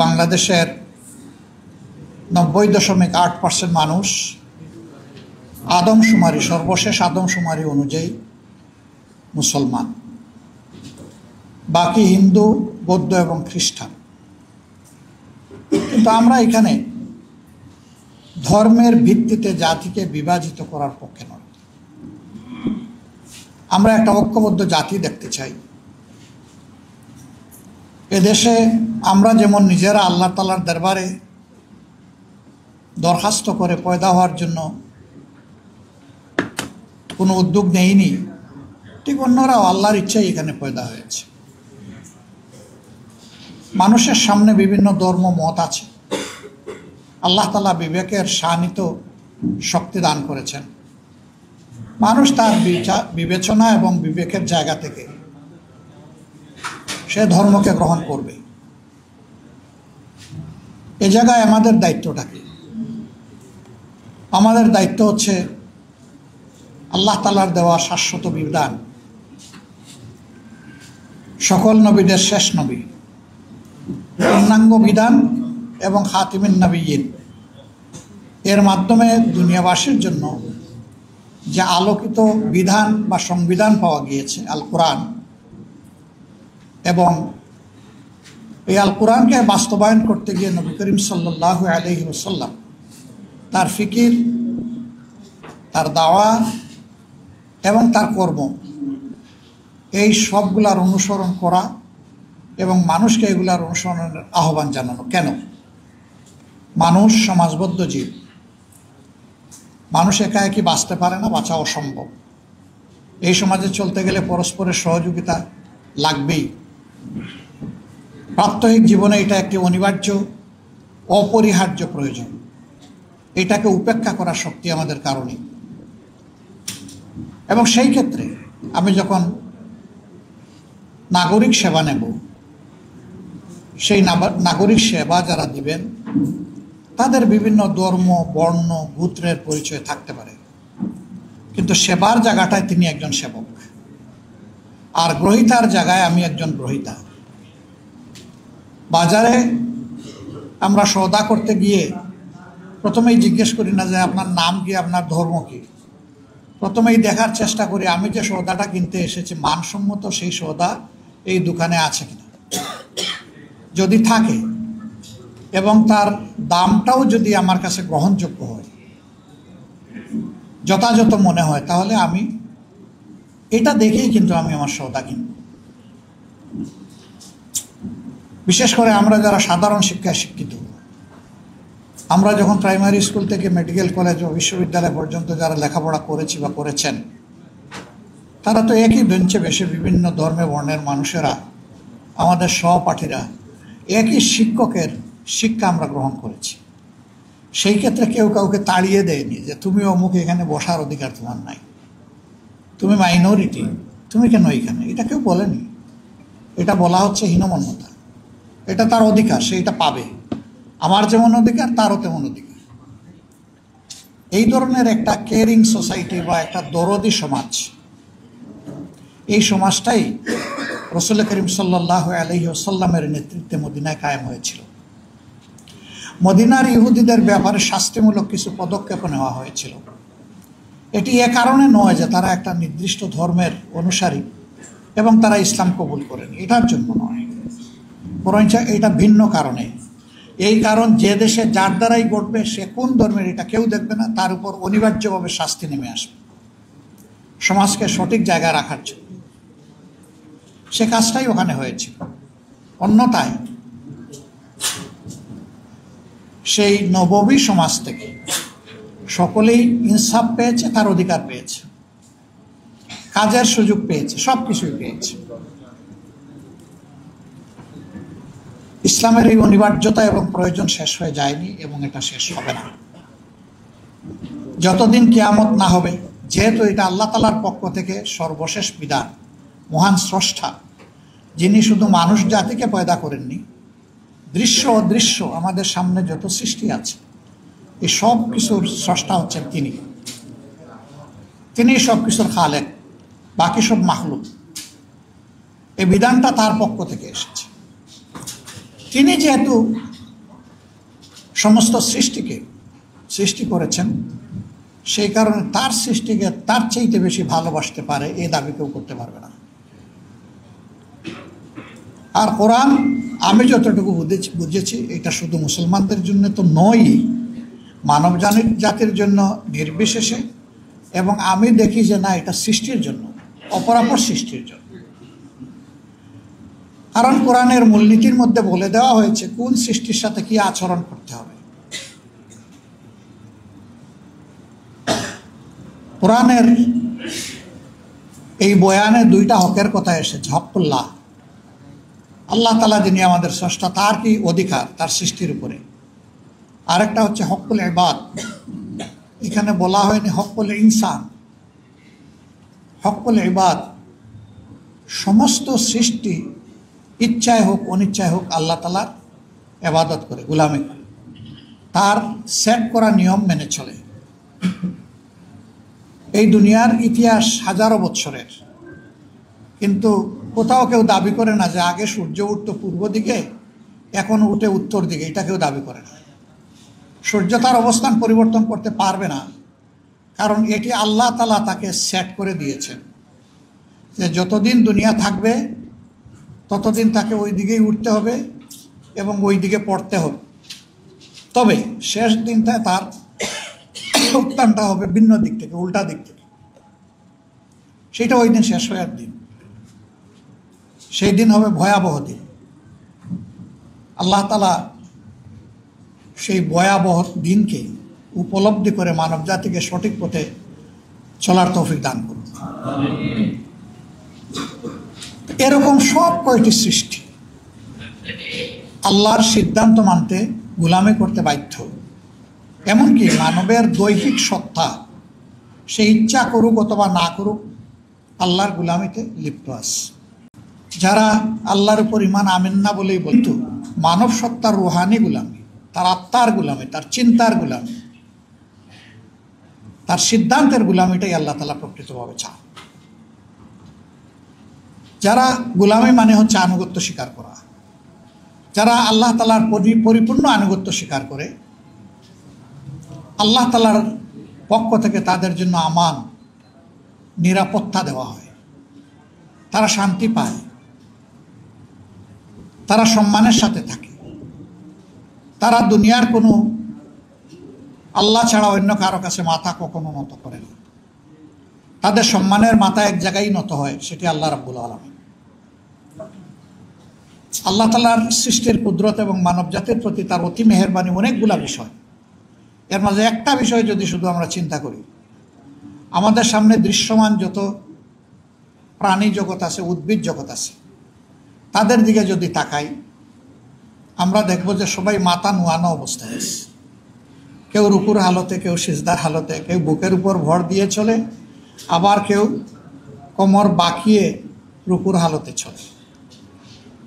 বাংলাদেশের 90.8% মানুষ আদমশুমারি, সর্বশেষ আদমশুমারি অনুযায়ী মুসলমান, বাকি হিন্দু, বৌদ্ধ এবং খ্রিস্টান। কিন্তু আমরা এখানে ধর্মের ভিত্তিতে জাতিকে বিভাজিত করার পক্ষে নয়। আমরা একটা ঐক্যবদ্ধ জাতি দেখতে চাই। এদেশে আমরা যেমন নিজেরা আল্লাহ তাআলার দরবারে দরখাস্ত করে পয়দা হওয়ার জন্য কোনো উদ্যোগ নেইনি, ঠিক অন্যরাও আল্লাহর ইচ্ছায় এখানে পয়দা হয়েছে। মানুষের সামনে বিভিন্ন ধর্ম মত আছে। আল্লাহ তাআলা বিবেকের শানিত শক্তি দান করেছেন। মানুষ তার বিবেচনা এবং বিবেকের জায়গা থেকে সে ধর্মকে গ্রহণ করবে। এ জায়গায় আমাদের দায়িত্বটা কি? আমাদের দায়িত্ব হচ্ছে আল্লাহ তাআলার দেওয়া শাশ্বত বিধান, সকল নবীদের শেষ নবী, পূর্ণাঙ্গ বিধান এবং খাতিমুন নবিয়্যিন, এর মাধ্যমে দুনিয়াবাসীর জন্য যে আলোকিত বিধান বা সংবিধান পাওয়া গিয়েছে আল কোরআন, এবং এই আল কোরআনকে বাস্তবায়ন করতে গিয়ে নবী করিম সাল্লাল্লাহু আলাইহি ওয়াসাল্লাম তার ফিকির, তার দাওয়া এবং তার কর্ম, এই সবগুলার অনুসরণ করা এবং মানুষকে এগুলার অনুসরণের আহ্বান জানানো। কেন? মানুষ সমাজবদ্ধ জীব। মানুষ একা একই বাঁচতে পারে না, বাঁচা অসম্ভব। এই সমাজে চলতে গেলে পরস্পরের সহযোগিতা লাগবেই। প্রাত্যহিক জীবনে এটা একটি অনিবার্য, অপরিহার্য প্রয়োজন। এটাকে উপেক্ষা করার শক্তি আমাদের কারণে। এবং সেই ক্ষেত্রে আমি যখন নাগরিক সেবা নেব, সেই নাগরিক সেবা যারা দিবেন তাদের বিভিন্ন ধর্ম, বর্ণ, গোত্রের পরিচয় থাকতে পারে, কিন্তু সেবার জায়গাটায় তিনি একজন সেবক, আর গ্রহীতার জায়গায় আমি একজন গ্রহীতা। বাজারে আমরা সওদা করতে গিয়ে প্রথমেই জিজ্ঞেস করি না যে আপনার নাম কি, আপনার ধর্ম কি। প্রথমেই দেখার চেষ্টা করি আমি যে সওদাটা কিনতে এসেছি মানসম্মত সেই সওদা এই দোকানে আছে কিনা। যদি থাকে এবং তার দামটাও যদি আমার কাছে গ্রহণযোগ্য হয়, যথাযথ মনে হয়, তাহলে আমি এটা দেখেই কিন্তু আমি আমার সওদা কিনব। বিশেষ করে আমরা যারা সাধারণ শিক্ষায় শিক্ষিত, আমরা যখন প্রাইমারি স্কুল থেকে মেডিকেল কলেজ ও বিশ্ববিদ্যালয় পর্যন্ত যারা লেখাপড়া করেছি বা করেছেন, তারা তো একই বেঞ্চে বসে বিভিন্ন ধর্মে বর্ণের মানুষেরা, আমাদের সহপাঠীরা, একই শিক্ষকের শিক্ষা আমরা গ্রহণ করেছি। সেই ক্ষেত্রে কেউ কাউকে তাড়িয়ে দেয়নি যে তুমি অমুক, এখানে বসার অধিকার তোমার নাই, তুমি মাইনরিটি, তুমি কেন এখানে, এটা কেউ বলেনি। এটা বলা হচ্ছে হীনমন্যতা। এটা তার অধিকার, সে এটা পাবে। আমার যেমন অধিকার তারও তেমন অধিকার। এই ধরনের একটা কেয়ারিং সোসাইটি বা একটা দরদি সমাজ, এই সমাজটাই রাসূল করিম সাল্লাল্লাহু আলাইহি ওয়াসাল্লামের নেতৃত্বে মদিনায় কায়েম হয়েছিল। মদিনার ইহুদিদের ব্যাপারে শাস্তিমূলক কিছু পদক্ষেপ নেওয়া হয়েছিল। এটি এ কারণে নয় যে তারা একটা নির্দিষ্ট ধর্মের অনুসারী এবং তারা ইসলাম কবুল করেনি, এটার জন্য নয়, বরঞ্চ এটা ভিন্ন কারণে। এই কারণ যে দেশে যার দ্বারাই ঘটবে সে কোন ধর্মের এটা কেউ দেখবে না, তার উপর অনিবার্যভাবে শাস্তি নেমে আসবে সমাজকে সঠিক জায়গায় রাখার জন্য। সে কাজটাই ওখানে হয়েছিল। অন্যথায় সেই নববী সমাজ থেকে সকলেই ইনসাফ পেয়েছে, তার অধিকার পেয়েছে, কাজের সুযোগ পেয়েছে, সব কিছুই পেয়েছে। ইসলামের এই অনিবার্যতা এবং প্রয়োজন শেষ হয়ে যায়নি এবং এটা শেষ হবে না যতদিন কিয়ামত না হবে। যেহেতু এটা আল্লাহ তাআলার পক্ষ থেকে সর্বশেষ বিধান, মহান স্রষ্টা যিনি শুধু মানুষ জাতিকে পয়দা করেননি, দৃশ্য অদৃশ্য আমাদের সামনে যত সৃষ্টি আছে এই সব কিছুর স্রষ্টা হচ্ছেন তিনি। তিনি সব কিছুর খালেক, বাকি সব মাখলুক। এই বিধানটা তার পক্ষ থেকে এসেছে। তিনি যেহেতু সমস্ত সৃষ্টিকে সৃষ্টি করেছেন, সেই কারণে তার সৃষ্টিকে তার চাইতে বেশি ভালোবাসতে পারে এই দাবি কেউ করতে পারবে না। আর কোরআন আমি যতটুকু বুঝেছি এটা শুধু মুসলমানদের জন্য তো নয়, মানব জাতির জন্য নির্বিশেষে, এবং আমি দেখি যে না, এটা সৃষ্টির জন্য, অপরাপর সৃষ্টির জন্য। কারণ কোরআনের মূলনীতির মধ্যে বলে দেওয়া হয়েছে কোন সৃষ্টির সাথে কি আচরণ করতে হবে। কোরআনের এই বয়ানে দুইটা হকের কথা এসেছে। হকুল্লাহ, আল্লাহ তাআলা যিনি আমাদের স্রষ্টা, তার কি অধিকার তার সৃষ্টির উপরে। আরেকটা হচ্ছে হকুল ইবাদ। এখানে বলা হয়নি হকুল ইনসান, হকুল ইবাদ। সমস্ত সৃষ্টি ইচ্ছায় হোক অনিচ্ছায় হোক আল্লাহ তাআলার ইবাদত করে, গোলামি করে, তার সেট করা নিয়ম মেনে চলে। এই দুনিয়ার ইতিহাস হাজারো বৎসরের, কিন্তু কোথাও কেউ দাবি করে না যে আগে সূর্য উঠত পূর্ব দিকে, এখন উঠে উত্তর দিকে, এটা কেউ দাবি করে না। সূর্য তার অবস্থান পরিবর্তন করতে পারবে না, কারণ এটি আল্লাহ তাআলা তাকে সেট করে দিয়েছেন যে যতদিন দুনিয়া থাকবে ততদিন তাকে ওই দিকেই উঠতে হবে এবং ওই দিকে পড়তে হবে। তবে শেষ দিনটা তার উত্থানটা হবে ভিন্ন দিক থেকে, উল্টা দিক থেকে। সেটা ওই দিন শেষ হওয়ার দিন, সেই দিন হবে ভয়াবহ দিন। আল্লাহ তাআলা সেই ভয়াবহ দিনকে উপলব্ধি করে মানব জাতিকে সঠিক পথে চলার তৌফিক দান করুন। এরকম সব কয়টি সৃষ্টি আল্লাহর সিদ্ধান্ত মানতে গোলামি করতে বাধ্য। এমনকি মানবের দৈহিক সত্তা, সে ইচ্ছা করুক অথবা না করুক, আল্লাহর গোলামিতে লিপ্ত আছে। যারা আল্লাহর উপর ঈমান আনেন না বলেই বলতো, মানব সত্তার রুহানি গোলামি, তার আত্মার গোলামি, তার চিন্তার গোলামি, তার সিদ্ধান্তের গোলামিটাই আল্লাহ তাআলা প্রকৃতভাবে চান। যারা গোলামি মানে হচ্ছে আনুগত্য স্বীকার করা, যারা আল্লাহ তাআলার পরিপূর্ণ আনুগত্য স্বীকার করে, আল্লাহ তাআলার পক্ষ থেকে তাদের জন্য আমান, নিরাপত্তা দেওয়া হয়, তারা শান্তি পায়, তারা সম্মানের সাথে থাকে, তারা দুনিয়ার কোনো আল্লাহ ছাড়া অন্য কারো কাছে মাথা কখনো নত করে না। তাদের সম্মানের মাথা এক জায়গায় নত হয়, সেটি আল্লাহ রাব্বুল আলামিন। আল্লাহ তাআলার সৃষ্টির কুদরত এবং মানব জাতির প্রতি তার অতি মেহেরবানি অনেকগুলা বিষয়। এর মাঝে একটা বিষয় যদি শুধু আমরা চিন্তা করি, আমাদের সামনে দৃশ্যমান যত প্রাণী জগৎ আছে, উদ্ভিদ জগৎ আছে, তাদের দিকে যদি তাকাই, আমরা দেখব যে সবাই মাথা নোয়ানো অবস্থায় আছে। কেউ রুকুর হালতে, কেউ সিজদার হালতে, কেউ বুকের উপর ভর দিয়ে চলে, আবার কেউ কোমর বাঁকিয়ে রুকুর হালতে চলে।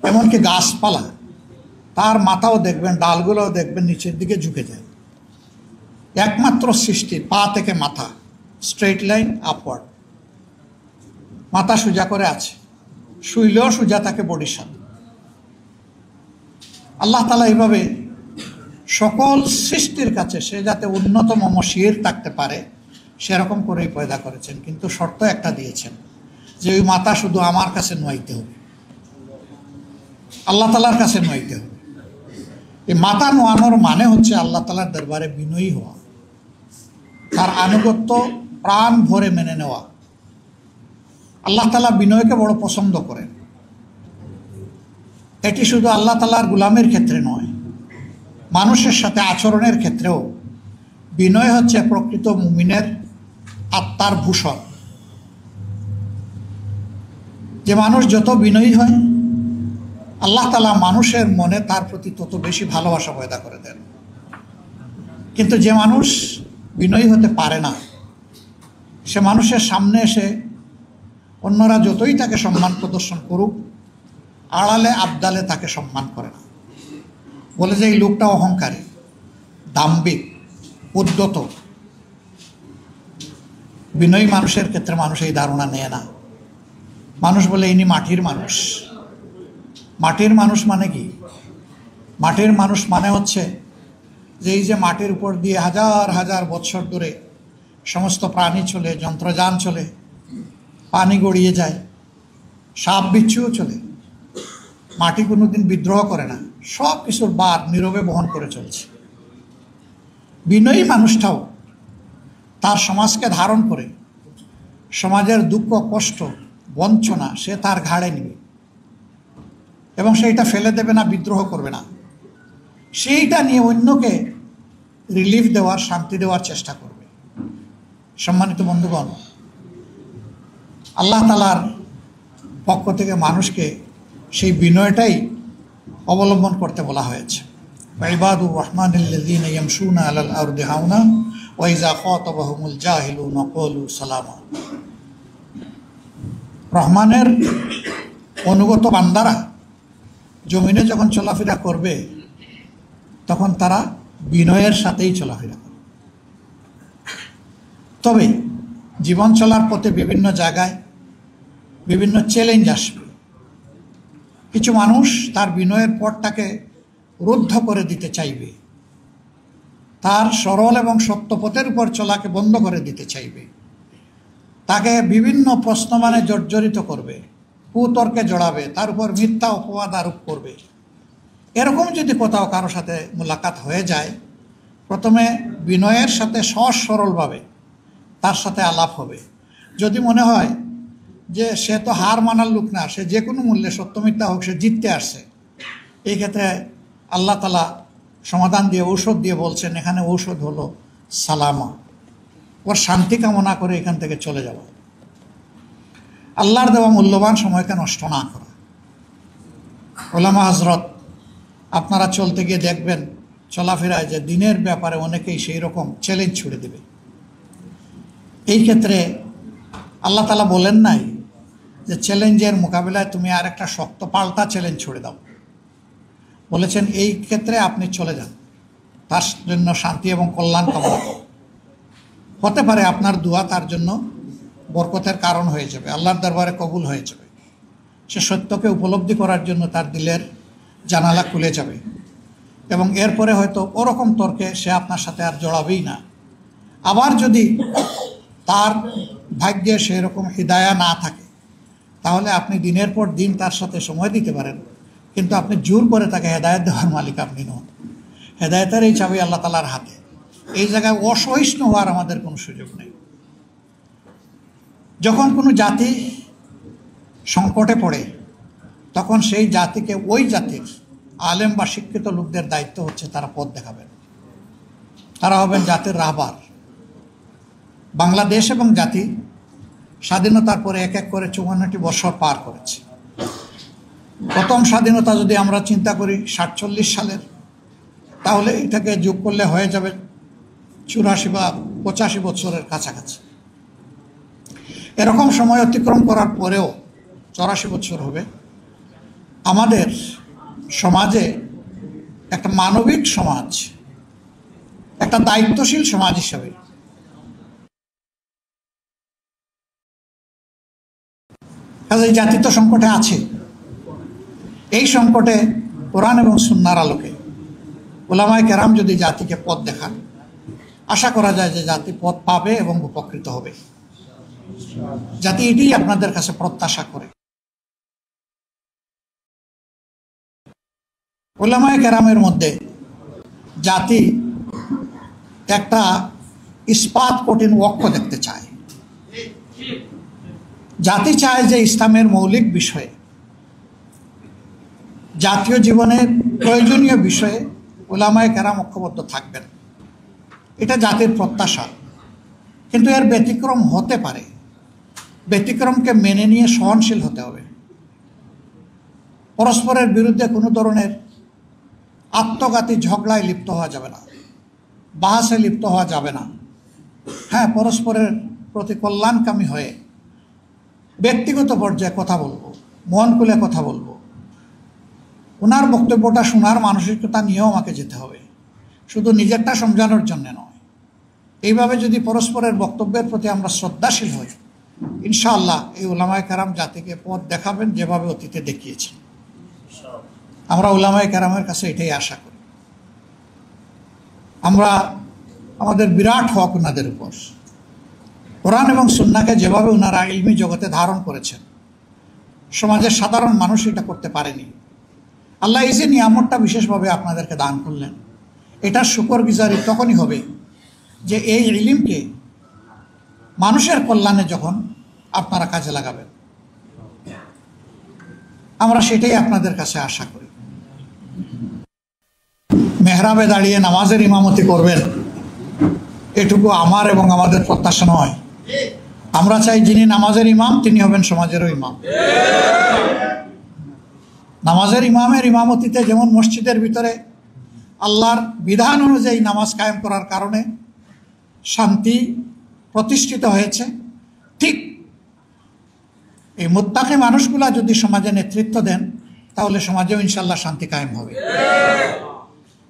এমনকি গাছপালা, তার মাথাও দেখবেন, ডালগুলোও দেখবেন নিচের দিকে ঝুঁকে যায়। একমাত্র সৃষ্টি পা থেকে মাথা স্ট্রেট লাইন আপওয়ার্ড, মাথা সোজা করে আছে, শুইলেও সোজা থাকে বডির সাথে। আল্লাহ তাআলা এইভাবে সকল সৃষ্টির কাছে সে যাতে উন্নতম মসির থাকতে পারে সেরকম করেই পয়দা করেছেন, কিন্তু শর্ত একটা দিয়েছেন যে ওই মাথা শুধু আমার কাছে নোয়াইতে হবে, আল্লাহ তাআলার কাছে নোয়াইতে হবে। এই মাথা নোয়ানোর মানে হচ্ছে আল্লাহ তাআলার দরবারে বিনয়ী হওয়া, তার আনুগত্য প্রাণ ভরে মেনে নেওয়া। আল্লাহ তাআলা বিনয়কে বড় পছন্দ করেন। এটি শুধু আল্লাহ তাআলার গোলামের ক্ষেত্রে নয়, মানুষের সাথে আচরণের ক্ষেত্রেও বিনয় হচ্ছে প্রকৃত মুমিনের আত্মার ভূষণ। যে মানুষ যত বিনয়ী হয়, আল্লাহ তাআলা মানুষের মনে তার প্রতি তত বেশি ভালোবাসা পয়দা করে দেন। কিন্তু যে মানুষ বিনয়ী হতে পারে না, সে মানুষের সামনে এসে অন্যরা যতই তাকে সম্মান প্রদর্শন করুক, আড়ালে আবদালে তাকে সম্মান করে না, বলে যে এই লোকটা অহংকারী, দাম্ভিক, উদ্ধত। বিনয়ী মানুষের ক্ষেত্রে মানুষ এই ধারণা নেয় না। মানুষ বলে ইনি মাটির মানুষ। মাটির মানুষ মানে কি? মাটির মানুষ মানে হচ্ছে যে এই যে মাটির উপর দিয়ে হাজার হাজার বৎসর ধরে সমস্ত প্রাণী চলে, যন্ত্রযান চলে, পানি গড়িয়ে যায়, সাপ বিচ্ছুও চলে, মাটি কোনোদিন বিদ্রোহ করে না, সব কিছুর বার নীরবে বহন করে চলছে। বিনয়ী মানুষটাও তার সমাজকে ধারণ করে সমাজের দুঃখ, কষ্ট, বঞ্চনা সে তার ঘাড়ে নেবে এবং সেইটা ফেলে দেবে না, বিদ্রোহ করবে না, সেইটা নিয়ে অন্যকে রিলিফ দেওয়ার, শান্তি দেওয়ার চেষ্টা করবে। সম্মানিত বন্ধুগণ, আল্লাহ তাআলার পক্ষ থেকে মানুষকে সেই বিনয়টাই অবলম্বন করতে বলা হয়েছে। ইবাদুর রহমানিল্লাযীনা ইয়ামশুনা আলাল আরদি হাওনা ওয়া ইযা খাতাবাহুমুল জাহিলুনা ক্বালু সালামা। রহমানের অনুগত বান্দারা জমিনে যখন চলাফেরা করবে তখন তারা বিনয়ের সাথেই চলাফেরা করবে। তবে জীবন চলার পথে বিভিন্ন জায়গায় বিভিন্ন চ্যালেঞ্জ আসবে। কিছু মানুষ তার বিনয়ের পথটাকে রুদ্ধ করে দিতে চাইবে, তার সরল এবং সত্য পথের উপর চলাকে বন্ধ করে দিতে চাইবে, তাকে বিভিন্ন প্রশ্নমানে জর্জরিত করবে, কুতর্কে জড়াবে, তার উপর মিথ্যা অপবাদ আরোপ করবে। এরকম যদি কোথাও কারো সাথে মোলাকাত হয়ে যায়, প্রথমে বিনয়ের সাথে সহজ সরলভাবে তার সাথে আলাপ হবে। যদি মনে হয় যে সে তো হার মানার লোক না, সে যে কোনো মূল্যে সত্য মিথ্যা হোক সে জিততে আসছে, এই ক্ষেত্রে আল্লাহ তাআলা সমাধান দিয়ে, ঔষধ দিয়ে বলছেন, এখানে ঔষধ হলো সালামা, ওর শান্তি কামনা করে এখান থেকে চলে যাওয়া, আল্লাহর দেওয়া মূল্যবান সময়কে নষ্ট না করা। ওলামা হজরত, আপনারা চলতে গিয়ে দেখবেন চলাফেরায় যে দিনের ব্যাপারে অনেকেই সেই রকম চ্যালেঞ্জ ছুড়ে দেবে। এই ক্ষেত্রে আল্লাহ তাআলা বলেন নাই যে চ্যালেঞ্জের মোকাবিলায় তুমি আর একটা শক্ত পাল্টা চ্যালেঞ্জ ছুড়ে দাও। বলেছেন এই ক্ষেত্রে আপনি চলে যান, তার জন্য শান্তি এবং কল্যাণ কামনা করুন। হতে পারে আপনার দোয়া তার জন্য বরকতের কারণ হয়ে যাবে, আল্লাহর দরবারে কবুল হয়ে যাবে, সে সত্যকে উপলব্ধি করার জন্য তার দিলের জানালা খুলে যাবে এবং এরপরে হয়তো ওরকম তর্কে সে আপনার সাথে আর জড়াবেই না। আবার যদি তার ভাগ্যে সেই রকম হিদায়া না থাকে, তাহলে আপনি দিনের পর দিন তার সাথে সময় দিতে পারেন, কিন্তু আপনি জোর করে তাকে হেদায়েত দেওয়ার মালিক আপনি নন। হেদায়েতের এই চাবি আল্লাহ তাআলার হাতে। এই জায়গায় অসহিষ্ণু হওয়ার আমাদের কোনো সুযোগ নেই। যখন কোনো জাতি সংকটে পড়ে, তখন সেই জাতিকে, ওই জাতির আলেম বা শিক্ষিত লোকদের দায়িত্ব হচ্ছে তারা পথ দেখাবেন, তারা হবেন জাতির রাহবার। বাংলাদেশ এবং জাতি স্বাধীনতার পরে এক এক করে ৫৪টি বছর পার করেছে। প্রথম স্বাধীনতা যদি আমরা চিন্তা করি ৪৭ সালের, তাহলে এটাকে যোগ করলে হয়ে যাবে ৮৪ বা ৮৫ বছরের কাছাকাছি। এরকম সময় অতিক্রম করার পরেও ৮৪ বছর হবে। আমাদের সমাজে একটা মানবিক সমাজ, একটা দায়িত্বশীল সমাজ হিসাবে এই জাতি তো সংকটে আছে। এই সংকটে কোরআন এবং সুন্নাহর আলোকে উলামায়ে কেরাম যদি জাতিকে পথ দেখান, আশা করা যায় যে জাতি পথ পাবে এবং উপকৃত হবে। জাতি এটাই আপনাদের কাছে প্রত্যাশা করে। উলামায়ে কেরামের মধ্যে জাতি একটা ইস্পাত কঠিন ওয়াক্য দেখতে চায়। জাতি চায় যে ইসলামের মৌলিক বিষয়ে, জাতীয় জীবনের প্রয়োজনীয় বিষয়ে উলামায়ে কেরাম ঐক্যবদ্ধ থাকবেন, এটা জাতির প্রত্যাশা। কিন্তু এর ব্যতিক্রম হতে পারে, ব্যতিক্রমকে মেনে নিয়ে সহনশীল হতে হবে। পরস্পরের বিরুদ্ধে কোনো ধরনের আত্মঘাতী ঝগড়ায় লিপ্ত হওয়া যাবে না, বাহাসে লিপ্ত হওয়া যাবে না। হ্যাঁ, পরস্পরের প্রতি কল্যাণকামী হয়ে ব্যক্তিগত পর্যায়ে কথা বলবো, মন খুলে কথা বলবো, ওনার বক্তব্যটা শোনার মানসিকতা নিয়েও আমাকে যেতে হবে, শুধু নিজেরটা সমঝানোর জন্য নয়। এইভাবে যদি পরস্পরের বক্তব্যের প্রতি আমরা শ্রদ্ধাশীল হই, ইনশাআল্লাহ এই উলামায়ে কেরাম জাতিকে পথ দেখাবেন যেভাবে অতীতে দেখিয়েছেন। আমরা উলামায়ে কেরামের কাছে এটাই আশা করি। আমরা আমাদের বিরাট হক ওনাদের উপর। কোরআন এবং সুন্নাহকে যেভাবে ওনারা ইলমি জগতে ধারণ করেছেন, সমাজের সাধারণ মানুষ এটা করতে পারেনি। আল্লাহ এই যে নিয়ামতটা বিশেষভাবে আপনাদেরকে দান করলেন, এটার শুকরগুজারি তখনই হবে যে এই ইলমকে মানুষের কল্যাণে যখন আপনারা কাজে লাগাবেন। আমরা সেটাই আপনাদের কাছে আশা করি। মেহরাবে দাঁড়িয়ে নামাজের ইমামতি করবেন, এটুকু আমার এবং আমাদের প্রত্যাশা নয়। আমরা চাই যিনি নামাজের ইমাম তিনি হবেন সমাজেরও ইমাম। নামাজের ইমামের ইমামতিতে যেমন মসজিদের ভিতরে আল্লাহর বিধান অনুযায়ী নামাজ কায়েম করার কারণে শান্তি প্রতিষ্ঠিত হয়েছে, ঠিক এই মুত্তাকি মানুষগুলা যদি সমাজে নেতৃত্ব দেন তাহলে সমাজেও ইনশাল্লাহ শান্তি কায়েম হবে।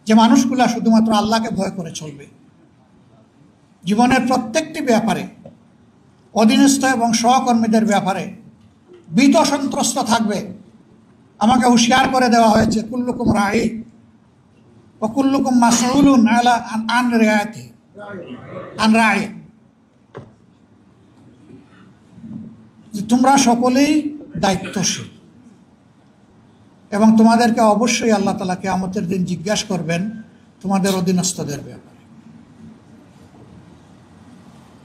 যে মানুষগুলা শুধুমাত্র আল্লাহকে ভয় করে চলবে, জীবনের প্রত্যেকটি ব্যাপারে অধীনস্থ এবং সহকর্মীদের ব্যাপারে ভীত সন্ত্রস্ত থাকবে। আমাকে হুঁশিয়ার করে দেওয়া হয়েছে, কুল্লুকুম রাঈ ওয়া কুল্লুকুম মাসউলুন আলা আন রায়াতি আন রাঈ, যে তোমরা সকলেই দায়িত্বশীল এবং তোমাদেরকে অবশ্যই আল্লাহ তাআলা কিয়ামতের দিন জিজ্ঞাসা করবেন তোমাদের অধীনস্থদের ব্যাপারে।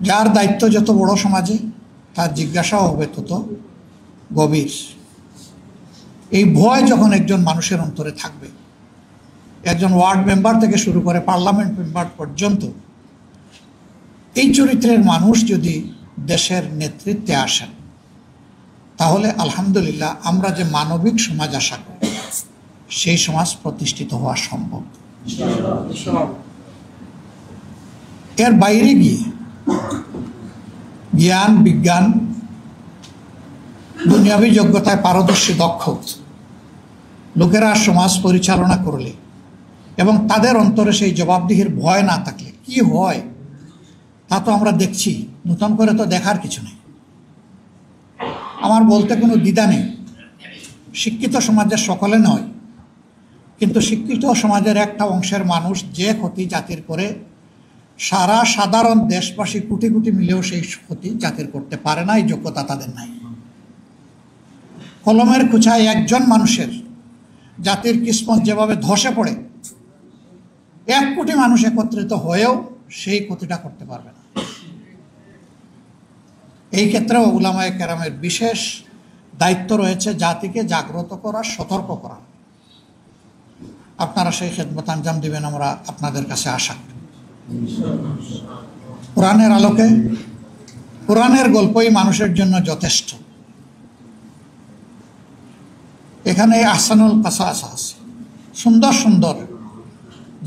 যার দায়িত্ব যত বড় সমাজে, তার জিজ্ঞাসাও হবে তত গভীর। এই ভয় যখন একজন মানুষের অন্তরে থাকবে, একজন ওয়ার্ড মেম্বার থেকে শুরু করে পার্লামেন্ট মেম্বার পর্যন্ত, এই চরিত্রের মানুষ যদি দেশের নেতৃত্বে আসেন, তাহলে আলহামদুলিল্লাহ আমরা যে মানবিক সমাজ আশা করি সেই সমাজ প্রতিষ্ঠিত হওয়া সম্ভব। এর বাইরে গিয়ে জ্ঞান বিজ্ঞান দুনিয়াবী যোগ্যতায় পারদর্শী দক্ষ লোকেরা সমাজ পরিচালনা করলে এবং তাদের অন্তরে সেই জবাবদিহির ভয় না থাকলে কি হয় তা তো আমরা দেখছি, নতুন করে তো দেখার কিছু নেই। আমার বলতে কোনো দ্বিধা নেই, শিক্ষিত সমাজের সকলে নয়, কিন্তু শিক্ষিত সমাজের একটা অংশের মানুষ যে ক্ষতি জাতির করে, সারা সাধারণ দেশবাসী কোটি কোটি মিলেও সেই ক্ষতি জাতির করতে পারে না, এই যোগ্যতা তাদের নাই। কলমের খুঁচায় একজন মানুষের জাতির কিসমত যেভাবে ধসে পড়ে, 1 কোটি মানুষ একত্রিত হয়েও সেই ক্ষতিটা করতে পারবে না। এই ক্ষেত্রেও উলামায়ে কেরামের বিশেষ দায়িত্ব রয়েছে জাতিকে জাগ্রত করা, সতর্ক করা। আপনারা সেই খেদমত আঞ্জাম দিবেন আমরা আপনাদের কাছে আশা করি। কোরআনের আলোকে কোরআনের গল্পই মানুষের জন্য যথেষ্ট। এখানে আহসানুল কাসাস আছে, সুন্দর সুন্দর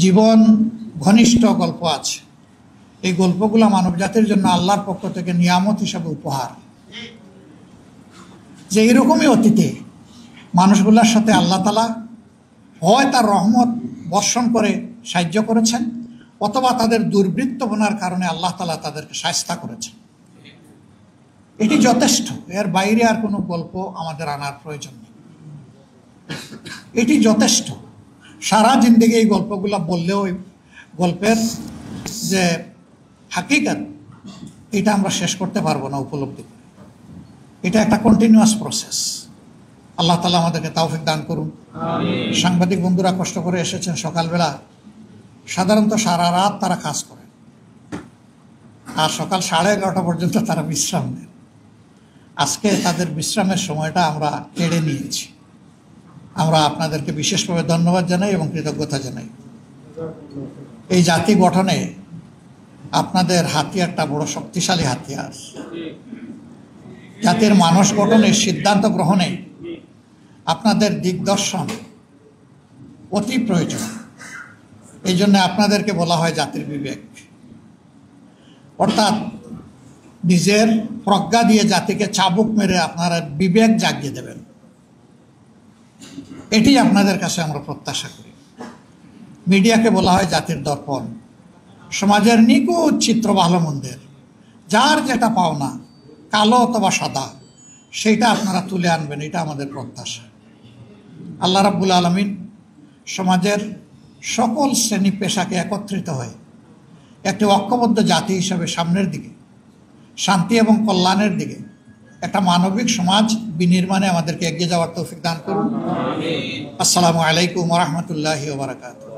জীবন ঘনিষ্ঠ গল্প আছে। এই গল্পগুলো মানব জাতির জন্য আল্লাহর পক্ষ থেকে নিয়ামত হিসাবে উপহার, যে এইরকমই অতীতে মানুষগুলোর সাথে আল্লাহ তাআলা হয় তার রহমত বর্ষণ করে সাহায্য করেছেন, অথবা তাদের দুর্বৃত্তপনার কারণে আল্লাহ তাআলা তাদেরকে শায়েস্তা করেছেন। এটি যথেষ্ট, এর বাইরে আর কোনো গল্প আমাদের আনার প্রয়োজন নেই। এটি যথেষ্ট। সারা জিন্দেগি এই গল্পগুলো বললেও গল্পের যে হাকিকত এটা আমরা শেষ করতে পারবো না উপলব্ধি করে। এটা একটা কন্টিনিউয়াস প্রসেস। আল্লাহ তাআলা আমাদেরকে তৌফিক দান করুন। সাংবাদিক বন্ধুরা কষ্ট করে এসেছেন সকালবেলা, সাধারণত সারা রাত তারা কাজ করে আর সকাল 11:30 পর্যন্ত তারা বিশ্রাম নেন। আজকে তাদের বিশ্রামের সময়টা আমরা কেড়ে নিয়েছি। আমরা আপনাদেরকে বিশেষভাবে ধন্যবাদ জানাই এবং কৃতজ্ঞতা জানাই। এই জাতি গঠনে আপনাদের হাতিয়ারটা বড় শক্তিশালী হাতিয়ার। জাতির মানুষ গঠনের সিদ্ধান্ত গ্রহণে আপনাদের দিগদর্শন অতি প্রয়োজন। এই জন্য আপনাদেরকে বলা হয় জাতির বিবেক, অর্থাৎ নিজের প্রজ্ঞা দিয়ে জাতিকে চাবুক মেরে আপনারা বিবেক জাগিয়ে দেবেন। এটি আপনাদের কাছে আমরা প্রত্যাশা করি। মিডিয়াকে বলা হয় জাতির দর্পণ, সমাজের নিখুঁত চিত্র ভালো মন্দের, যার যেটা পাওনা কালো অথবা সাদা সেইটা আপনারা তুলে আনবেন, এটা আমাদের প্রত্যাশা। আল্লাহ রাব্বুল আলামিন সমাজের সকল শ্রেণী পেশাকে একত্রিত হয়ে একটি ঐক্যবদ্ধ জাতি হিসাবে সামনের দিকে শান্তি এবং কল্যাণের দিকে একটা মানবিক সমাজ বিনির্মাণে আমাদেরকে এগিয়ে যাওয়ার তৌফিক দান করুন। আসসালামু আলাইকুম ওয়া রাহমাতুল্লাহি ওয়া বারাকাতুহু।